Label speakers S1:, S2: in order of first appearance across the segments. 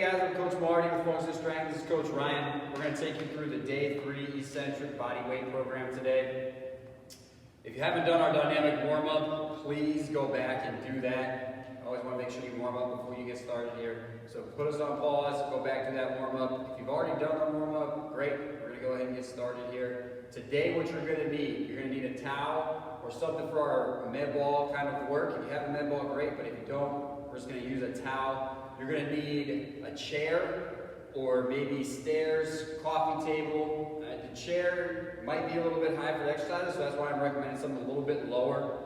S1: guys, I'm Coach Marty with Focus Strength. This is Coach Ryan. We're going to take you through the Day 3 Eccentric Bodyweight program today. If you haven't done our dynamic warm-up, please go back and do that. I always want to make sure you warm up before you get started here. So put us on pause, go back to that warm-up. If you've already done the warm-up, great. We're going to go ahead and get started here. Today what you're going to need, you're going to need a towel or something for our med ball kind of work. If you have a med ball, great, but if you don't, we're just going to use a towel. You're going to need a chair or maybe stairs, coffee table. The chair might be a little bit high for the exercises, so that's why I'm recommending something a little bit lower.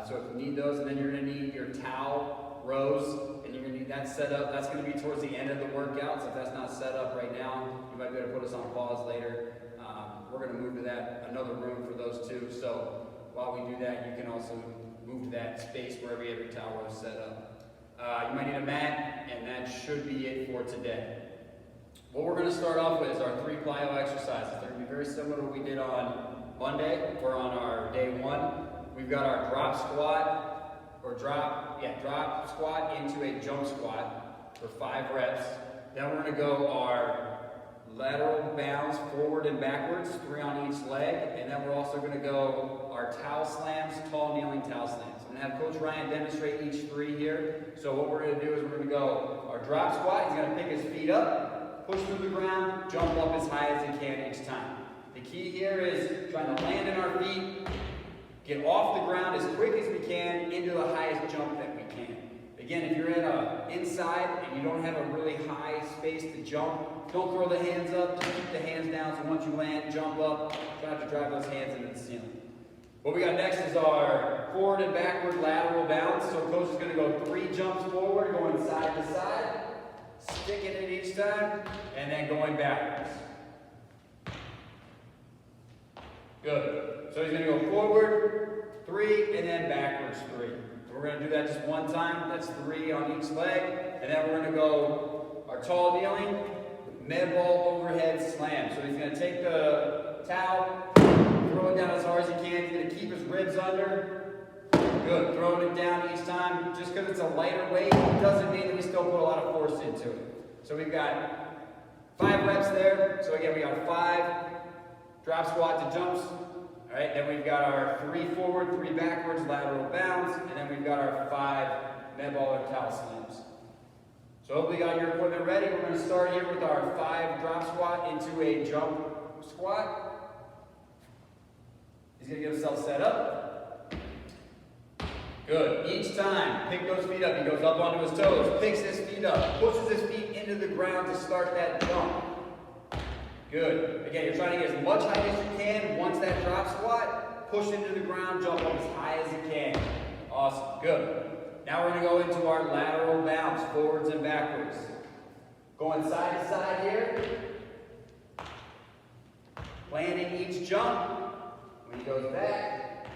S1: So if you need those, and then you're going to need your towel rows, and you're going to need that set up. That's going to be towards the end of the workout, so if that's not set up right now, you might be able to put us on pause later. We're going to move to that another room for those two. So while we do that, you can also move to that space wherever you have your towel row set up. You might need a mat, and that should be it for today. What we're going to start off with is our 3 plyo exercises. They're going to be very similar to what we did on Monday or on our day 1. We've got our drop squat squat into a jump squat for 5 reps. Then we're going to go our lateral bounds forward and backwards, 3 on each leg, and then we're also going to go our towel slams, tall kneeling towel slams. I'm going to have Coach Ryan demonstrate each 3 here. So what we're going to do is we're going to go our drop squat. He's going to pick his feet up, push through the ground, jump up as high as he can each time. The key here is trying to land in our feet, get off the ground as quick as we can into the highest jump that we can. Again, if you're inside and you don't have a really high space to jump, don't throw the hands up, just keep the hands down so once you land, jump up, try to drive those hands into the ceiling. What we got next is our forward and backward lateral bounce. So Coach is going to go 3 jumps forward, going side to side, sticking it each time, and then going backwards. Good. So he's going to go forward 3 and then backwards 3. We're going to do that just one time. That's 3 on each leg. And then we're going to go our tall kneeling, med ball overhead slam. So he's going to take the towel, throw it down as hard as he can. He's going to keep his ribs under. Good. Throwing it down each time. Just because it's a lighter weight doesn't mean that we still put a lot of force into it. So we've got 5 reps there. So again, we got 5 drop squat to jumps. All right, then we've got our 3 forward, 3 backwards, lateral bounds, and then we've got our 5 med ball or towel slams. So hopefully you got your equipment ready. We're going to start here with our 5 drop squat into a jump squat. He's going to get himself set up. Good. Each time, pick those feet up. He goes up onto his toes, picks his feet up, pushes his feet into the ground to start that jump. Good. Again, you're trying to get as much height as you can. Once that drop squat, push into the ground, jump up as high as you can. Awesome. Good. Now we're going to go into our lateral bounce, forwards and backwards. Going side to side here. Landing each jump. When he goes back.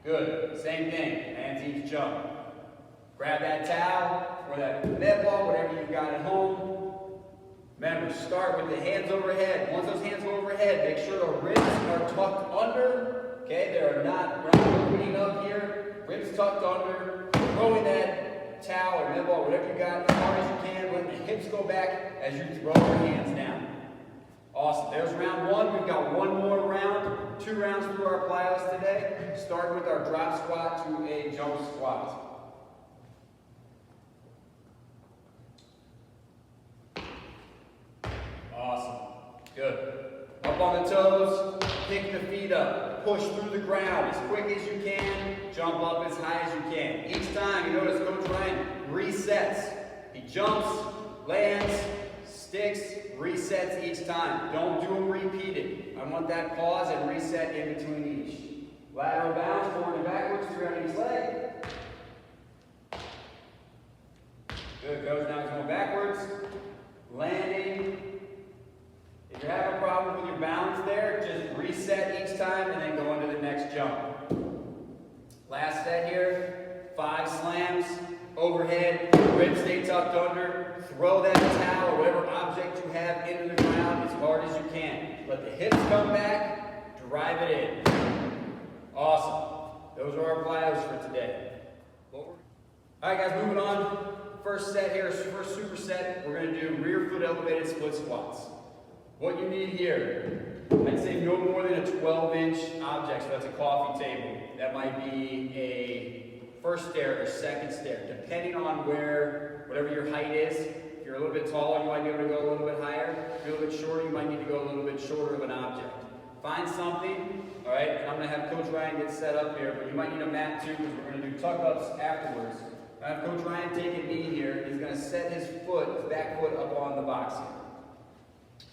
S1: Good. Same thing. Lands each jump. Grab that towel or that med ball, whatever you've got at home. Remember, start with the hands overhead. Once those hands go overhead, make sure the ribs are tucked under. Okay, we're not opening up here. Ribs tucked under. Throwing that towel or med ball, whatever you got, as hard as you can. Let the hips go back as you throw your hands down. Awesome. There's round 1. We've got 1 more round. 2 rounds through our plyos today. Start with our drop squat to a jump squat. Awesome. Good. Up on the toes, pick the feet up, push through the ground as quick as you can, jump up as high as you can. Each time, you notice Coach Ryan resets. He jumps, lands, sticks, resets each time. Don't do them repeated. I want that pause and reset in between each. Lateral bounce, forward and backwards, 3 on each leg. Good, Coach. Now he's going backwards, landing. If you're having a problem with your balance there, just reset each time and then go into the next jump. Last set here, 5 slams, overhead, ribs stay tucked under, throw that towel or whatever object you have into the ground as hard as you can. Let the hips come back, drive it in. Awesome. Those are our plyos for today. All right, guys, moving on. first set here, first superset, we're going to do rear foot elevated split squats. What you need here, I'd say no more than a 12-inch object, so that's a coffee table. That might be a first stair or second stair, depending on whatever your height is. If you're a little bit taller, you might be able to go a little bit higher. If you're a little bit shorter, you might need to go a little bit shorter of an object. Find something, all right, and I'm going to have Coach Ryan get set up here, but you might need a mat too, because we're going to do tuck-ups afterwards. I have Coach Ryan take a knee here. He's going to set his back foot up on the box here.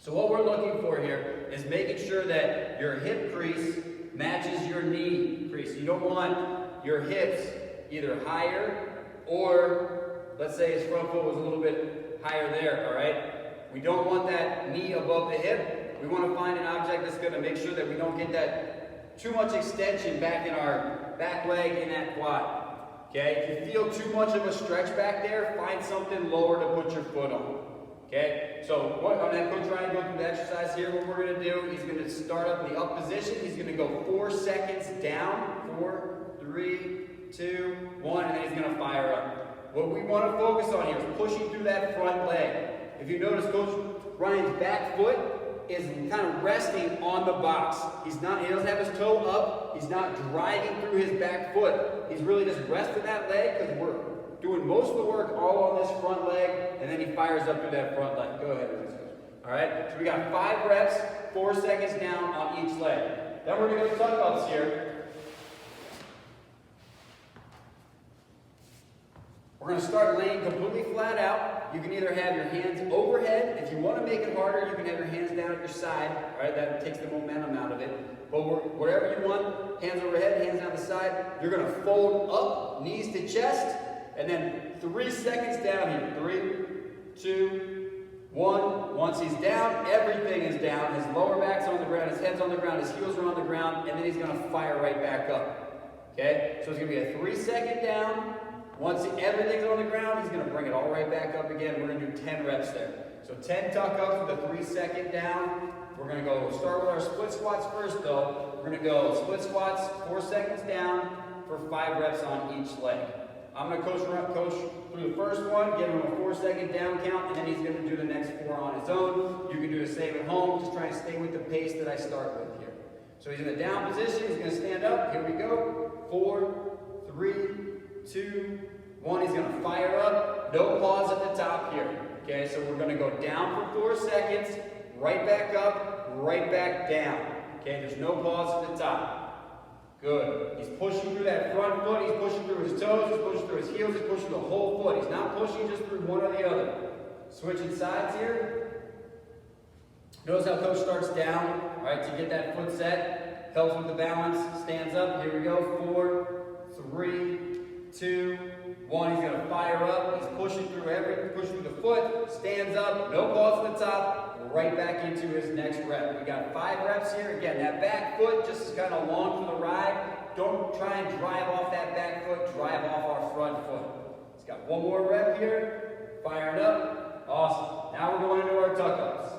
S1: So what we're looking for here is making sure that your hip crease matches your knee crease. You don't want your hips either higher or, let's say his front foot was a little bit higher there, all right? We don't want that knee above the hip. We want to find an object that's going to make sure that we don't get that too much extension back in our back leg and that quad. Okay? If you feel too much of a stretch back there, find something lower to put your foot on. Okay? So I'm going to have Coach Ryan go through the exercise here. What we're going to do, he's going to start up in the up position. He's going to go 4 seconds down. 4, 3, 2, 1, and then he's going to fire up. What we want to focus on here is pushing through that front leg. If you notice, Coach Ryan's back foot is kind of resting on the box. He doesn't have his toe up. He's not driving through his back foot. He's really just resting that leg because we're doing most of the work all on this front leg, and then he fires up through that front leg. Go ahead, Coach. All right, so we got 5 reps, 4 seconds down on each leg. Then we're going to go tuck-ups here. We're going to start laying completely flat out. You can either have your hands overhead. If you want to make it harder, you can have your hands down at your side. All right, that takes the momentum out of it. But whatever you want, hands overhead, hands down the side. You're going to fold up, knees to chest, and then 3 seconds down here. 3, 2, 1. Once he's down, everything is down. His lower back's on the ground, his head's on the ground, his heels are on the ground, and then he's going to fire right back up. Okay? So it's going to be a 3-second down. Once everything's on the ground, he's going to bring it all right back up again. We're going to do 10 reps there. So 10 tuck-ups with a 3-second down. We're going to go start with our split squats first, though. We're going to go split squats, 4 seconds down for 5 reps on each leg. I'm going to coach through the first one, give him a 4-second down count, and then he's going to do the next 4 on his own. You can do the same at home. Just try to stay with the pace that I start with here. So he's in the down position. He's going to stand up. Here we go. 4, 3, 2, 1. He's going to fire up. No pause at the top here. Okay, so we're going to go down for 4 seconds, right back up, right back down. Okay, there's no pause at the top. Good. He's pushing through that front foot. He's pushing through his toes. He's pushing through his heels. He's pushing the whole foot. He's not pushing just through one or the other. Switching sides here. Notice how Coach starts down, all right, to get that foot set. Helps with the balance. Stands up. Here we go. 4, 3, 2, 1. He's going to fire up. He's pushing through the foot. Stands up. No pause at the top. Right back into his next rep. We got 5 reps here. Again, that back foot just is kind of long for the ride. Don't try and drive off that back foot. Drive off our front foot. He's got 1 more rep here. Firing up. Awesome. Now we're going into our tuck-ups.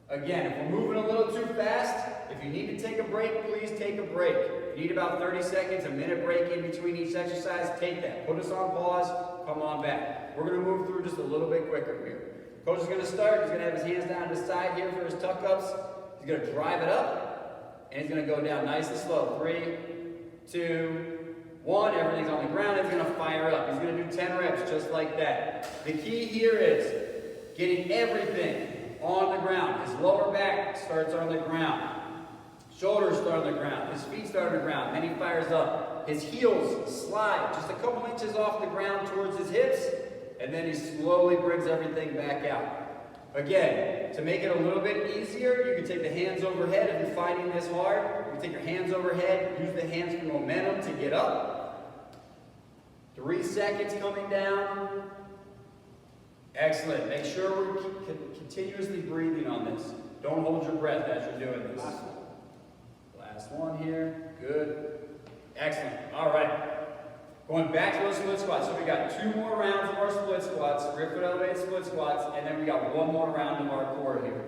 S1: Again, if we're moving a little too fast, if you need to take a break, please take a break. If you need about 30 seconds, a minute break in between each exercise, take that. Put us on pause, come on back. We're going to move through just a little bit quicker here. Coach is going to start. He's going to have his hands down to the side here for his tuck-ups. He's going to drive it up, and he's going to go down nice and slow. 3, 2, 1. Everything's on the ground. He's going to fire up. He's going to do 10 reps just like that. The key here is getting everything on the ground. His lower back starts on the ground. Shoulders start on the ground. His feet start on the ground. Then he fires up. His heels slide just a couple inches off the ground towards his hips, and then he slowly brings everything back out. Again, to make it a little bit easier, you can take the hands overhead. If you're finding this hard, you can take your hands overhead, use the hands for momentum to get up. 3 seconds coming down. Excellent. Make sure we're continuously breathing on this. Don't hold your breath as you're doing this. Last one here. Good. Excellent. All right. Going back to those split squats. So we got 2 more rounds of our split squats, rear foot elevated split squats, and then we got 1 more round of our core here.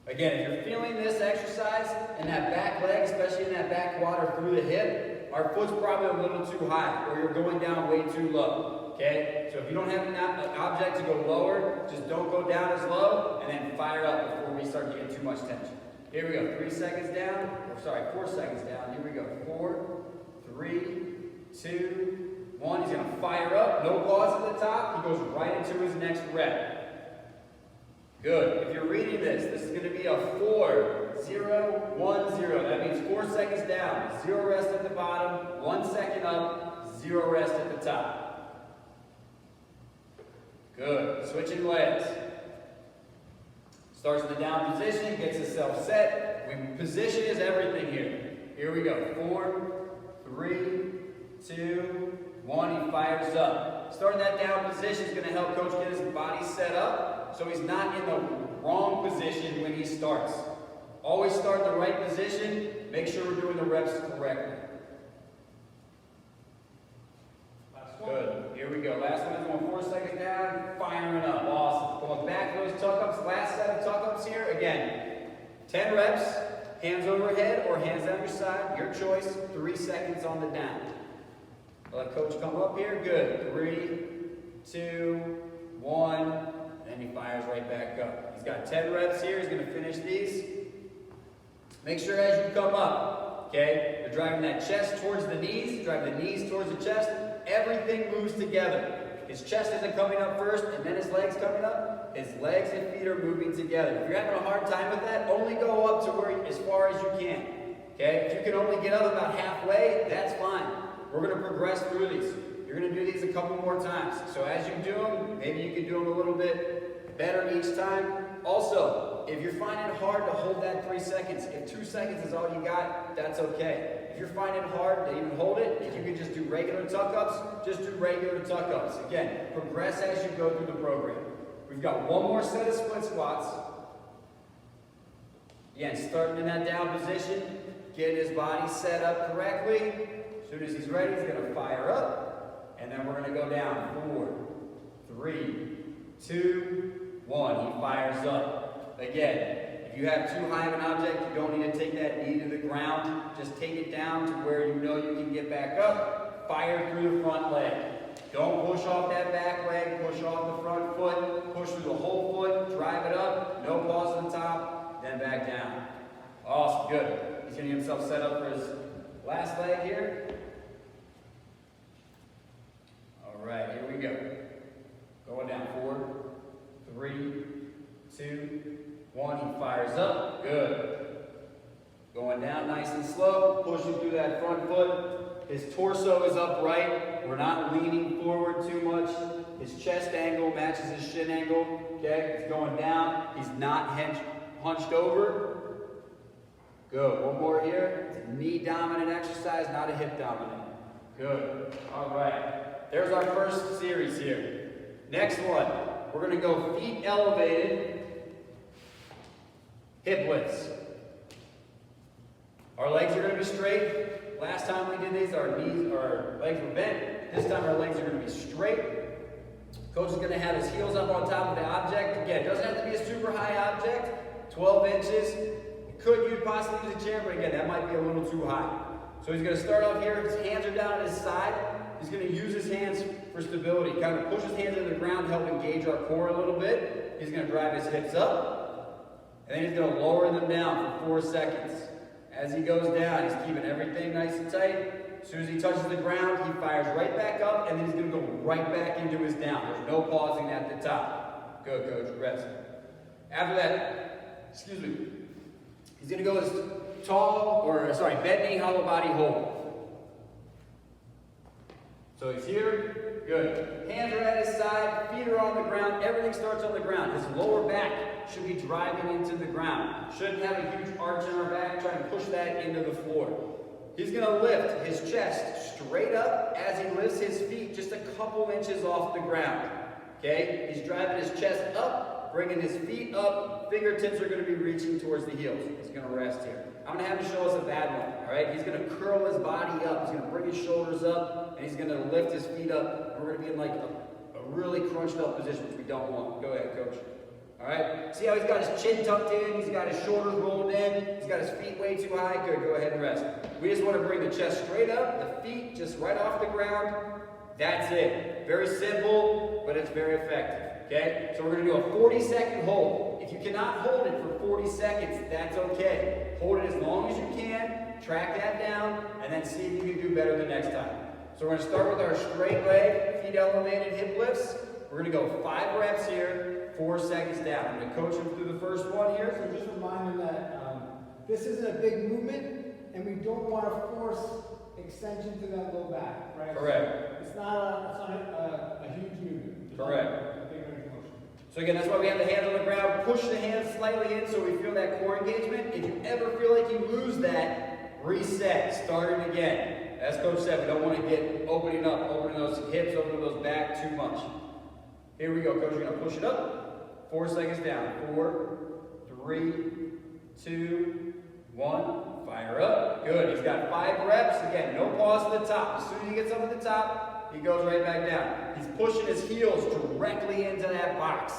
S1: Again, if you're feeling this exercise in that back leg, especially in that back quad or through the hip, our foot's probably a little too high, or you're going down way too low. Okay? So if you don't have an object to go lower, just don't go down as low, and then fire up before we start to get too much tension. Here we go. 3 seconds down. Or sorry, 4 seconds down. Here we go. 4, 3, 2, 1. He's going to fire up. No pause at the top. He goes right into his next rep. Good. If you're reading this is going to be a 4, 0, 1, 0. That means 4 seconds down. 0 rest at the bottom. 1 second up. 0 rest at the top. Good. Switching legs. Starts in the down position, gets himself set. Position is everything here. Here we go. 4, 3, 2, 1. He fires up. Starting that down position is going to help Coach get his body set up so he's not in the wrong position when he starts. Always start in the right position. Make sure we're doing the reps correctly. Good. Here we go. Last one is going 4 seconds down, firing up. Awesome. Going back to those tuck-ups. Last set of tuck-ups here. Again, 10 reps, hands overhead or hands down your side. Your choice. 3 seconds on the down. Let Coach come up here. Good. 3, 2, 1. Then he fires right back up. He's got 10 reps here. He's going to finish these. Make sure as you come up, okay, you're driving that chest towards the knees. Drive the knees towards the chest. Everything moves together. His chest isn't coming up first and then his legs coming up. His legs and feet are moving together. If you're having a hard time with that, only go up to where as far as you can. Okay? If you can only get up about halfway, that's fine. We're going to progress through these. You're going to do these a couple more times. So as you do them, maybe you can do them a little bit better each time. Also, if you're finding it hard to hold that 3 seconds, if 2 seconds is all you got, that's okay. If you're finding it hard to even hold it, if you can just do regular tuck-ups, just do regular tuck-ups. Again, progress as you go through the program. We've got one more set of split squats. Again, starting in that down position, getting his body set up correctly. As soon as he's ready, he's going to fire up. And then we're going to go down. 4, 3, 2, 1. He fires up. Again, if you have too high of an object, you don't need to take that knee to the ground. Just take it down to where you know you can get back up. Fire through the front leg. Don't push off that back leg. Push off the front foot. Push through the whole foot. Drive it up. No pause on the top. Then back down. Awesome. Good. He's getting himself set up for his last leg here. All right. Here we go. Going down. 4, 3, 2, 1. He fires up. Good. Going down nice and slow. Pushing through that front foot. His torso is upright. We're not leaning forward too much. His chest angle matches his shin angle. Okay? It's going down. He's not hunched over. Good. One more here. It's a knee dominant exercise, not a hip dominant. Good. All right. There's our first series here. Next one. We're going to go feet elevated, hip lifts. Our legs are going to be straight. Last time we did these, our legs were bent. This time our legs are going to be straight. Coach is going to have his heels up on top of the object. Again, it doesn't have to be a super high object. 12 inches. You possibly use a chair, but again, that might be a little too high. So he's going to start off here. His hands are down at his side. He's going to use his hands for stability. Kind of push his hands into the ground, help engage our core a little bit. He's going to drive his hips up. And then he's going to lower them down for 4 seconds. As he goes down, he's keeping everything nice and tight. As soon as he touches the ground, he fires right back up, and then he's going to go right back into his down. There's no pausing at the top. Good, coach. Rest. After that, he's going to go as bent knee, hollow body hold. So he's here. Good. Hands are at his side. Feet are on the ground. Everything starts on the ground. His lower back should be driving into the ground. Shouldn't have a huge arch in our back. Try and push that into the floor. He's going to lift his chest straight up as he lifts his feet just a couple inches off the ground. Okay? He's driving his chest up, bringing his feet up. Fingertips are going to be reaching towards the heels. He's going to rest here. I'm going to have him show us a bad one. All right? He's going to curl his body up. He's going to bring his shoulders up, and he's going to lift his feet up. We're going to be in like a really crunched up position, which we don't want. Go ahead, coach. All right, see how he's got his chin tucked in, he's got his shoulders rolled in, he's got his feet way too high. Good, go ahead and rest. We just want to bring the chest straight up, the feet just right off the ground. That's it. Very simple, but it's very effective. Okay, so we're going to do a 40-second hold. If you cannot hold it for 40 seconds, that's okay. Hold it as long as you can, track that down, and then see if you can do better the next time. So we're going to start with our straight leg, feet elevated hip lifts. We're going to go 5 reps here, 4 seconds down. I'm going to coach them through the first one here.
S2: So just remind them that this isn't a big movement, and we don't want to force extension to that low back, right?
S1: Correct.
S2: It's not a huge movement.
S1: Correct. So again, that's why we have the hands on the ground. Push the hands slightly in so we feel that core engagement. If you ever feel like you lose that, reset, start it again. As Coach said, we don't want to get opening those hips, opening those back too much. Here we go, Coach. You're going to push it up. 4 seconds down. 4, 3, 2, 1. Fire up. Good. He's got 5 reps. Again, no pause at the top. As soon as he gets up at the top, he goes right back down. He's pushing his heels directly into that box.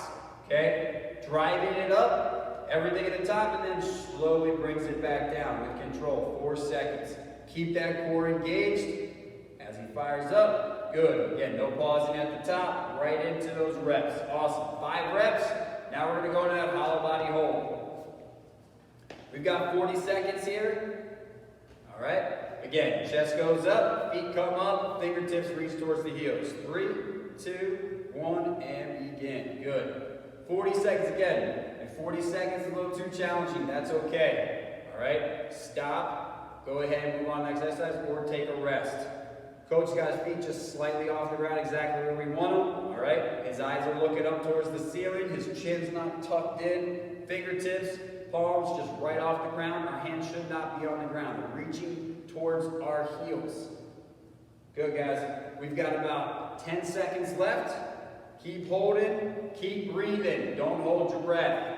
S1: Okay? Driving it up, everything at the top, and then slowly brings it back down with control. 4 seconds. Keep that core engaged as he fires up. Good. Again, no pausing at the top, right into those reps. Awesome. 5 reps. Now we're going to go into that hollow body hold. We've got 40 seconds here. All right. Again, chest goes up, feet come up, fingertips reach towards the heels. 3, 2, 1, and begin. Good. 40 seconds again. And 40 seconds is a little too challenging. That's okay. All right. Stop. Go ahead and move on to the next exercise or take a rest. Coach got his feet just slightly off the ground, exactly where we want them. All right. His eyes are looking up towards the ceiling. His chin's not tucked in. Fingertips, palms just right off the ground. Our hands should not be on the ground. We're reaching towards our heels. Good, guys. We've got about 10 seconds left. Keep holding. Keep breathing. Don't hold your breath.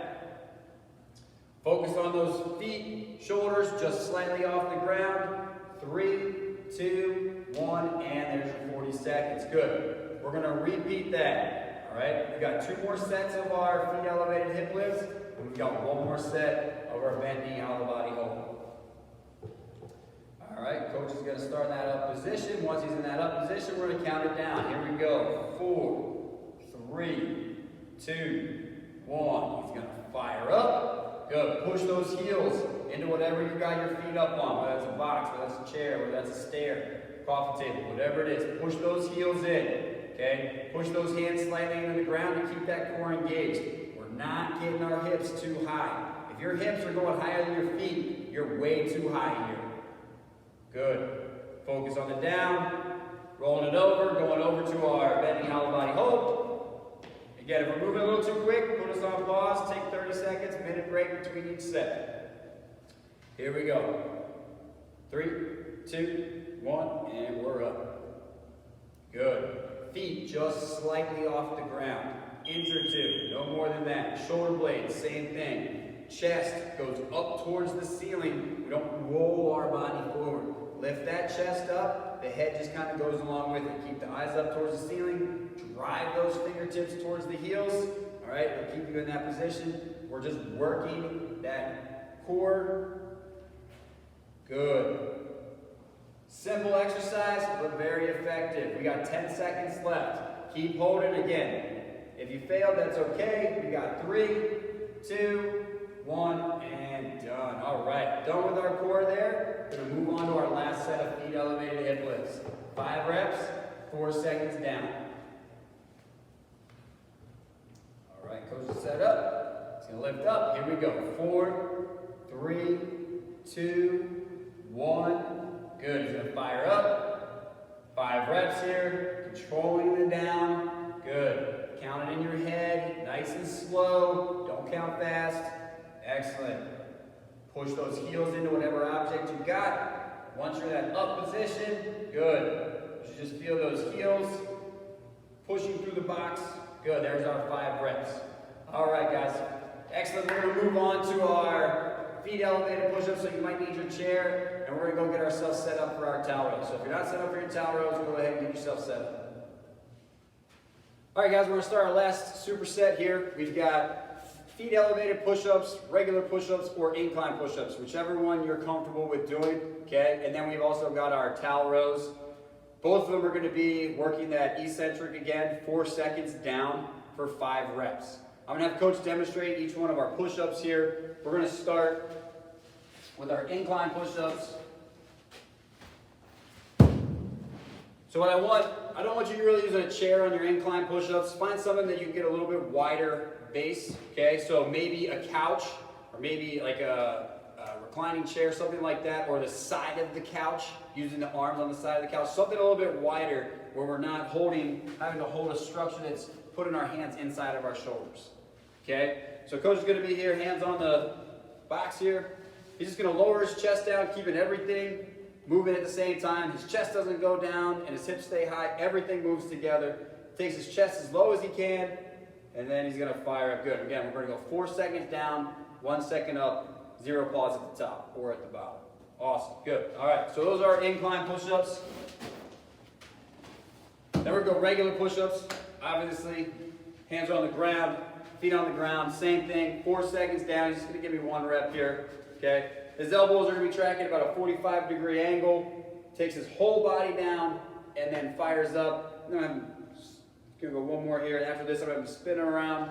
S1: Focus on those feet, shoulders just slightly off the ground. 3, 2, 1, and there's your 40 seconds. Good. We're going to repeat that. All right. We've got 2 more sets of our feet elevated hip lifts. And we've got 1 more set of our bent knee hollow body hold. All right, coach is going to start in that up position. Once he's in that up position, we're going to count it down. Here we go. 4, 3, 2, 1. He's going to fire up. Good. Push those heels into whatever you got your feet up on, whether that's a box, whether that's a chair, whether that's a stair, coffee table, whatever it is. Push those heels in. Okay? Push those hands slightly into the ground to keep that core engaged. We're not getting our hips too high. If your hips are going higher than your feet, you're way too high here. Good. Focus on the down, rolling it over, going over to our bending hollow body hold. Again, if we're moving a little too quick, put us on pause, take 30 seconds, minute break between each set. Here we go. 3, 2, 1, and we're up. Good. Feet just slightly off the ground. Inch or 2, no more than that. Shoulder blades, same thing. Chest goes up towards the ceiling. We don't roll our body forward. Lift that chest up. The head just kind of goes along with it. Keep the eyes up towards the ceiling. Drive those fingertips towards the heels. All right, we'll keep you in that position. We're just working that core. Good. Simple exercise, but very effective. We got 10 seconds left. Keep holding again. If you failed, that's okay. We got 3, 2, 1, and done. All right, done with our core there. We're going to move on to our last set of feet elevated hip lifts. 5 reps, 4 seconds down. All right, coach is set up. He's going to lift up. Here we go. 4, 3, 2, 1. Good. He's going to fire up. 5 reps here. Controlling the down. Good. Count it in your head. Nice and slow. Don't count fast. Excellent. Push those heels into whatever object you got. Once you're in that up position, good. You should just feel those heels pushing through the box. Good. There's our 5 reps. All right, guys. Excellent. We're going to move on to our feet elevated push-ups, so you might need your chair, and we're going to go get ourselves set up for our towel rows. So if you're not set up for your towel rows, go ahead and get yourself set up. All right, guys, we're going to start our last superset here. We've got feet elevated push-ups, regular push-ups, or incline push-ups, whichever one you're comfortable with doing, okay? And then we've also got our towel rows. Both of them are gonna be working that eccentric again, 4 seconds down for 5 reps. I'm gonna have Coach demonstrate each one of our push-ups here. We're gonna start with our incline push-ups. So what I don't want you to really use a chair on your incline push-ups. Find something that you can get a little bit wider base, okay? So maybe a couch, or maybe like a reclining chair, something like that, or the side of the couch, using the arms on the side of the couch, something a little bit wider where we're not having to hold a structure that's putting our hands inside of our shoulders, okay? So Coach is gonna be here, hands on the box here. He's just gonna lower his chest down, keeping everything moving at the same time. His chest doesn't go down and his hips stay high. Everything moves together. Takes his chest as low as he can, and then he's gonna fire up. Good. Again, we're gonna go 4 seconds down, 1 second up, 0 pause at the top or at the bottom. Awesome. Good. All right. So those are incline push-ups. Then we're gonna go regular push-ups. Obviously, hands on the ground, feet on the ground. Same thing. 4 seconds down. He's just gonna give me 1 rep here. Okay. His elbows are going to be tracking about a 45-degree angle. Takes his whole body down and then fires up. I'm going to go 1 more here. And after this, I'm going to spin around.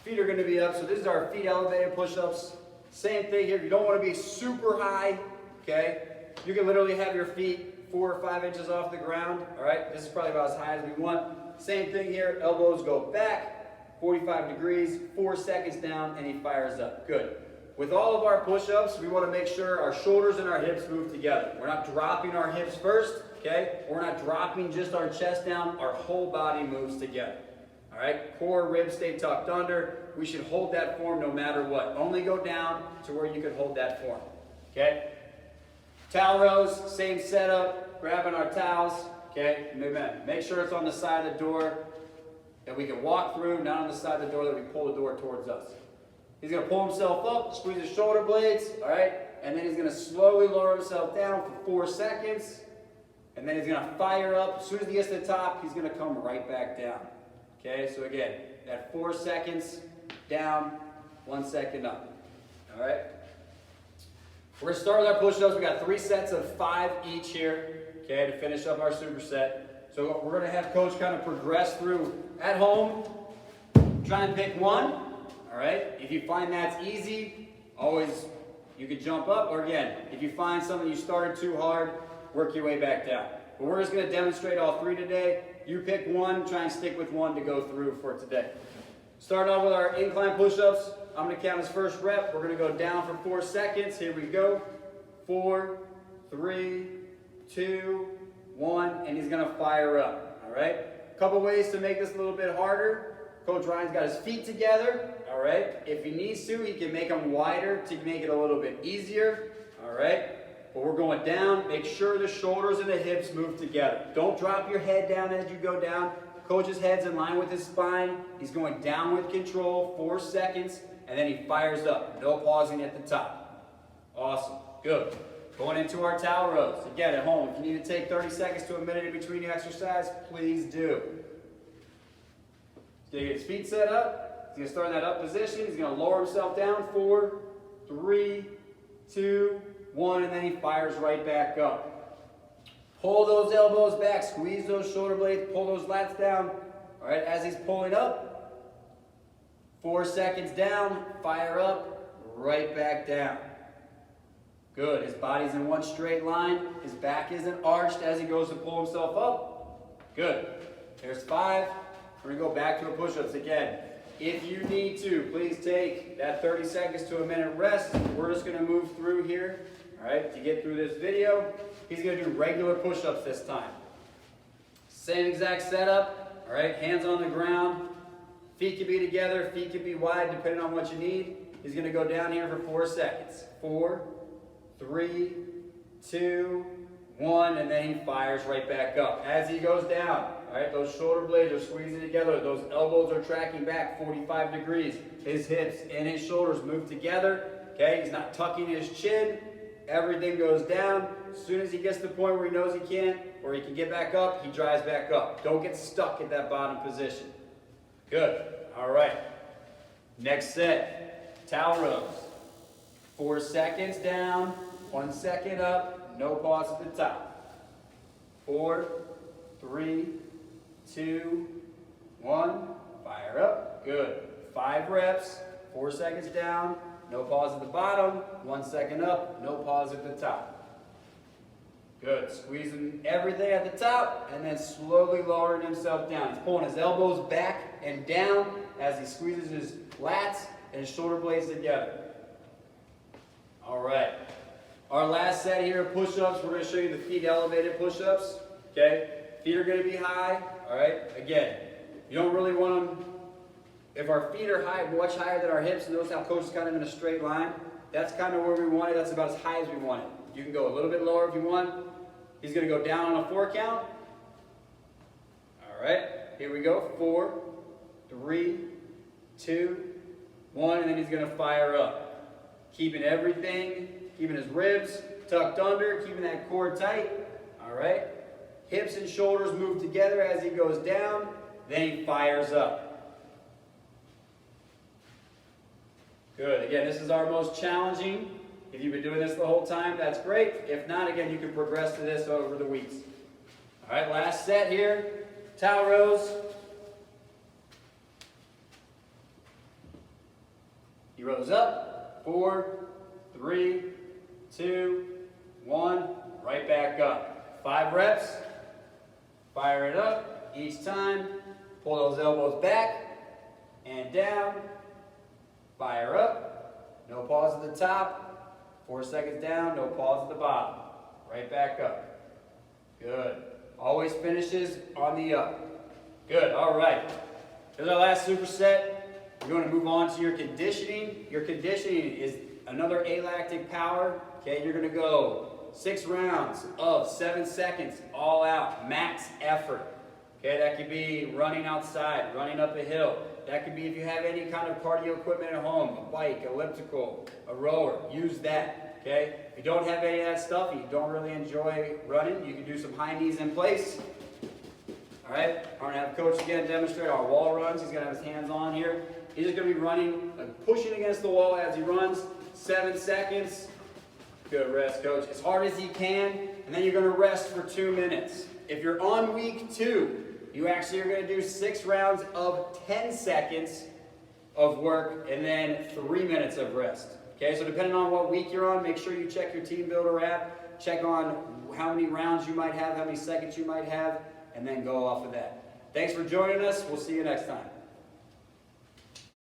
S1: Feet are going to be up. So this is our feet elevated push-ups. Same thing here. You don't want to be super high. Okay. You can literally have your feet 4 or 5 inches off the ground. All right. This is probably about as high as we want. Same thing here. Elbows go back 45 degrees. 4 seconds down, and he fires up. Good. With all of our push-ups, we want to make sure our shoulders and our hips move together. We're not dropping our hips first, okay? We're not dropping just our chest down. Our whole body moves together, all right? Core, ribs stay tucked under. We should hold that form no matter what. Only go down to where you can hold that form, okay? Towel rows, same setup. Grabbing our towels, okay? Amen. Make sure it's on the side of the door that we can walk through, not on the side of the door that we pull the door towards us. He's going to pull himself up, squeeze his shoulder blades, all right? And then he's going to slowly lower himself down for 4 seconds. And then he's going to fire up. As soon as he gets to the top, he's going to come right back down. Okay, so again, that 4 seconds down, 1 second up. All right? We're going to start with our push-ups. We got 3 sets of 5 each here, okay, to finish up our superset. So we're going to have Coach kind of progress through at home. Try and pick one. All right, if you find that's easy, always you could jump up, or again, if you find something you started too hard, work your way back down. But we're just going to demonstrate all 3 today. You pick one, try and stick with one to go through for today. Start off with our incline push-ups. I'm going to count his first rep. We're going to go down for 4 seconds. Here we go. 4, 3, 2, 1, and he's going to fire up. All right, a couple ways to make this a little bit harder. Coach Ryan's got his feet together, all right? If he needs to, he can make them wider to make it a little bit easier, all right? But we're going down. Make sure the shoulders and the hips move together. Don't drop your head down as you go down. Coach's head's in line with his spine. He's going down with control, 4 seconds, and then he fires up. No pausing at the top. Awesome, good. Going into our towel rows. Again, at home, if you need to take 30 seconds to a minute in between your exercise, please do. He's going to get his feet set up. He's going to start in that up position. He's going to lower himself down. 4, 3, 2, 1, and then he fires right back up. Pull those elbows back. Squeeze those shoulder blades. Pull those lats down. All right, as he's pulling up, 4 seconds down. Fire up. Right back down. Good. His body's in one straight line. His back isn't arched as he goes to pull himself up. Good. There's 5. We're going to go back to a push-ups again. If you need to, please take that 30 seconds to a minute rest. We're just going to move through here, all right, to get through this video. He's going to do regular push-ups this time. Same exact setup, all right, hands on the ground. Feet can be together, feet can be wide depending on what you need. He's going to go down here for 4 seconds. 4, 3, 2, 1, and then he fires right back up. As he goes down, all right, those shoulder blades are squeezing together. Those elbows are tracking back 45 degrees. His hips and his shoulders move together. Okay, he's not tucking his chin. Everything goes down. As soon as he gets to the point where he knows he can't, or he can get back up, he drives back up. Don't get stuck at that bottom position. Good. All right. Next set, towel rows. 4 seconds down, 1 second up, no pause at the top. 4, 3, 2, 1, fire up, good. 5 reps, 4 seconds down, no pause at the bottom, 1 second up, no pause at the top. Good, squeezing everything at the top and then slowly lowering himself down. He's pulling his elbows back and down as he squeezes his lats and his shoulder blades together. All right, our last set here of push-ups, we're going to show you the feet elevated push-ups, okay? Feet are going to be high, all right? Again, you don't really want them, if our feet are high, much higher than our hips, notice how coach is kind of in a straight line. That's kind of where we want it. That's about as high as we want it. You can go a little bit lower if you want. He's going to go down on a 4 count. All right, here we go. 4, 3, 2, 1, and then he's going to fire up. Keeping everything, keeping his ribs tucked under, keeping that core tight. All right, hips and shoulders move together as he goes down. Then he fires up. Good. Again, this is our most challenging. If you've been doing this the whole time, that's great. If not, again, you can progress to this over the weeks. All right, last set here. Towel rows. He rose up. 4, 3, 2, 1. Right back up. 5 reps. Fire it up each time. Pull those elbows back and down. Fire up. No pause at the top. 4 seconds down. No pause at the bottom. Right back up. Good. Always finishes on the up. Good. All right. Here's our last superset. We're going to move on to your conditioning. Your conditioning is another alactic power. Okay, you're going to go 6 rounds of 7 seconds, all out, max effort. Okay, that could be running outside, running up a hill. That could be if you have any kind of cardio equipment at home, a bike, elliptical, a rower, use that. Okay, if you don't have any of that stuff and you don't really enjoy running, you can do some high knees in place. All right, I'm going to have Coach again demonstrate our wall runs. He's going to have his hands on here. He's just going to be running, pushing against the wall as he runs, 7 seconds. Good rest, Coach. As hard as he can, and then you're going to rest for 2 minutes. If you're on week 2, you actually are going to do 6 rounds of 10 seconds of work and then 3 minutes of rest. Okay, so depending on what week you're on, make sure you check your Team Builder app, check on how many rounds you might have, how many seconds you might have, and then go off of that. Thanks for joining us. We'll see you next time.